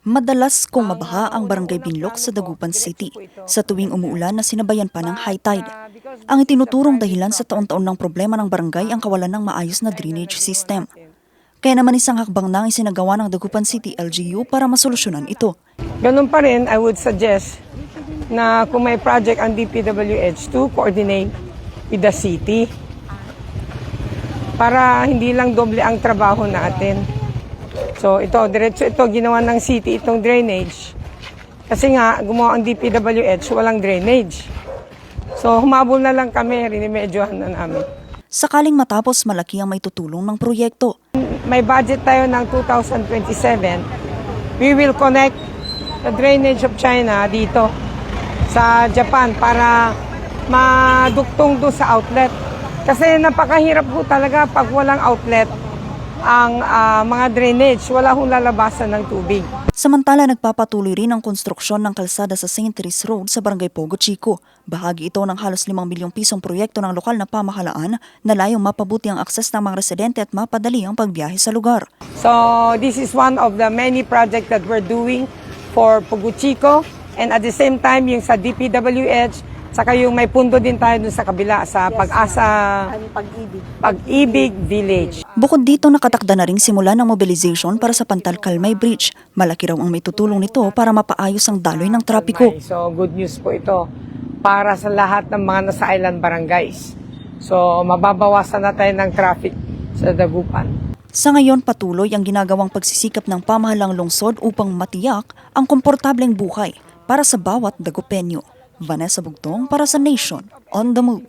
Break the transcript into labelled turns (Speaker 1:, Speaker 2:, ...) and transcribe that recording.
Speaker 1: Madalas kong mabaha ang Barangay Binlok sa Dagupan City sa tuwing umuulan na sinabayan pa ng high tide. Ang itinuturong dahilan sa taon-taon ng problema ng barangay ang kawalan ng maayos na drainage system. Kaya naman isang hakbang na ang isinagawa ng Dagupan City LGU para masolusyonan ito.
Speaker 2: Ganun pa rin, I would suggest na kung may project ang DPWH to coordinate with the city para hindi lang doble ang trabaho natin. So ito, diretso ito, ginawa ng city itong drainage. Kasi nga, gumawa ang DPWH, walang drainage. So humabol na lang kami, rinimedyohan na namin.
Speaker 1: Sakaling matapos, malaki ang may tutulong ng proyekto.
Speaker 2: May budget tayo ng 2027. We will connect the drainage of China dito sa Japan para maduktong doon sa outlet. Kasi napakahirap po talaga pag walang outlet ang mga drainage, wala hong lalabasan ng tubig.
Speaker 1: Samantala, nagpapatuloy rin ang konstruksyon ng kalsada sa St. Therese Road sa Barangay Pogo Chico. Bahagi ito ng halos 5 milyong pisong proyekto ng lokal na pamahalaan na layong mapabuti ang akses ng mga residente at mapadali ang pagbiyahe sa lugar.
Speaker 2: So this is one of the many projects that we're doing for Pogo Chico, and at the same time yung sa DPWH, saka yung may pundo din tayo dun sa kabila sa Pag-ibig Village.
Speaker 1: Bukod dito, nakatakda na ring simula ng mobilization para sa Pantal-Calmay Bridge. Malaki raw ang may tutulong nito para mapaayos ang daloy ng trapiko.
Speaker 2: So good news po ito para sa lahat ng mga nasa island barangays. So mababawasan na tayo ng traffic sa Dagupan.
Speaker 1: Sa ngayon, patuloy ang ginagawang pagsisikap ng pamahalang lungsod upang matiyak ang komportableng buhay para sa bawat Dagupenyo. Vanessa Bugtong para sa Nation on the Move.